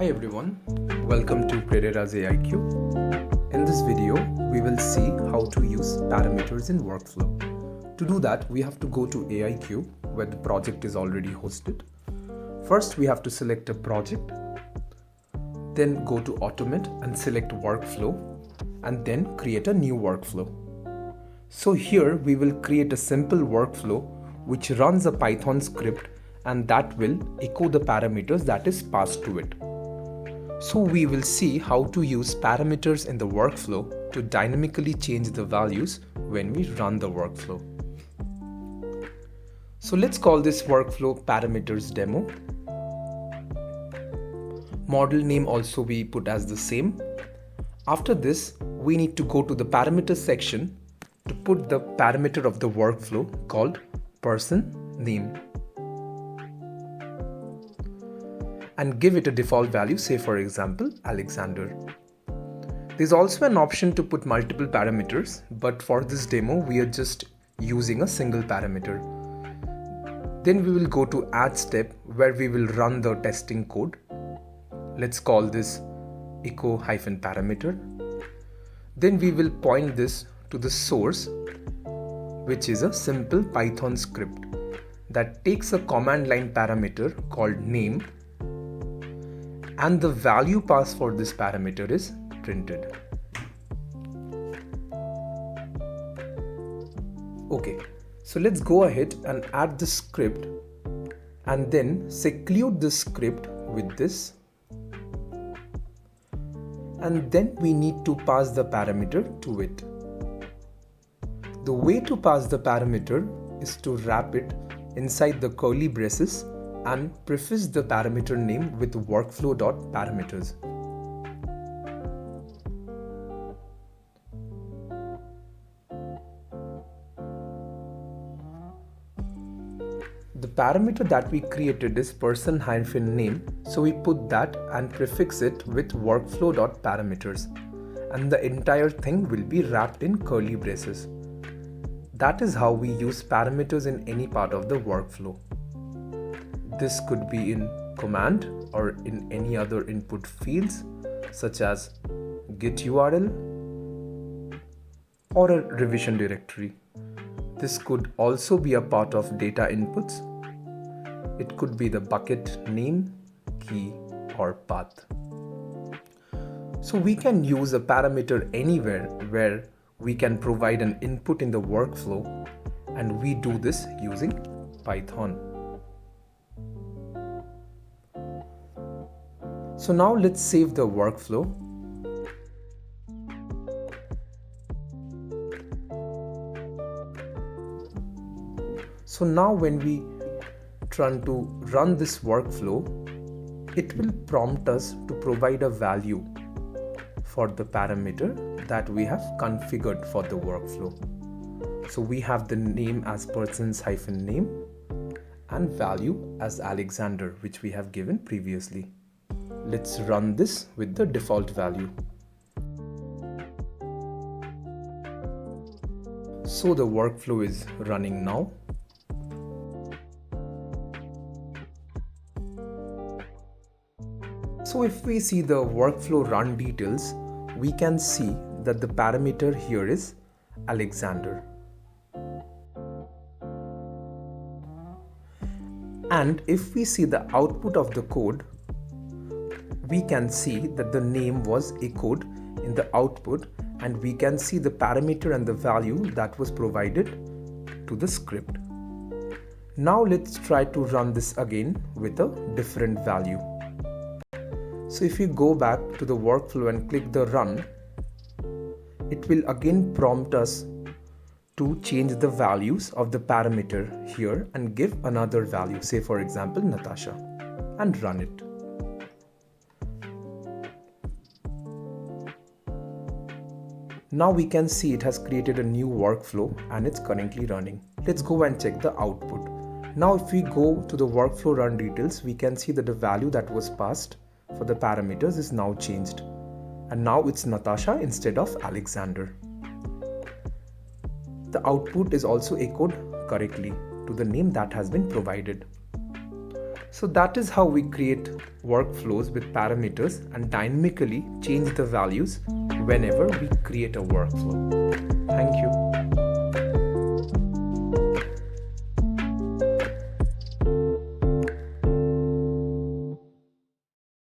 Hi everyone, welcome to Predera's AIQ. In this video, we will see how to use parameters in workflow. To do that, we have to go to AIQ where the project is already hosted. First, we have to select a project, then go to Automate and select Workflow, and then create a new workflow. So here we will create a simple workflow which runs a Python script and that will echo the parameters that is passed to it. So we will see how to use parameters in the workflow to dynamically change the values when we run the workflow. So let's call this workflow parameters demo. Model name also we put as the same. After this, we need to go to the parameters section to put the parameter of the workflow called person name and give it a default value, say for example Alexander. There's also an option to put multiple parameters, but for this demo we are just using a single parameter. Then we will go to add step where we will run the testing code. Let's call this echo-parameter. Then we will point this to the source, which is a simple Python script that takes a command line parameter called name, and the value passed for this parameter is printed. Okay, so let's go ahead and add the script and then seclude the script with this. And then we need to pass the parameter to it. The way to pass the parameter is to wrap it inside the curly braces and preface the parameter name with workflow.parameters. The parameter that we created is person-name, so we put that and prefix it with workflow.parameters, and the entire thing will be wrapped in curly braces. That is how we use parameters in any part of the workflow. This could be in command or in any other input fields such as git URL or a revision directory. This could also be a part of data inputs. It could be the bucket name, key, or path. So we can use a parameter anywhere where we can provide an input in the workflow, and we do this using Python. So now let's save the workflow. So now when we try to run this workflow, it will prompt us to provide a value for the parameter that we have configured for the workflow. So we have the name as persons-name and value as Alexander, which we have given previously. Let's run this with the default value. So the workflow is running now. So if we see the workflow run details, we can see that the parameter here is Alexander. And if we see the output of the code, we can see that the name was echoed in the output, and we can see the parameter and the value that was provided to the script. Now let's try to run this again with a different value. So if you go back to the workflow and click the run, it will again prompt us to change the values of the parameter here and give another value, say for example Natasha, and run it. Now we can see it has created a new workflow and it's currently running. Let's go and check the output. Now if we go to the workflow run details, we can see that the value that was passed for the parameters is now changed. And now it's Natasha instead of Alexander. The output is also echoed correctly to the name that has been provided. So that is how we create workflows with parameters and dynamically change the values whenever we create a workflow. Thank you.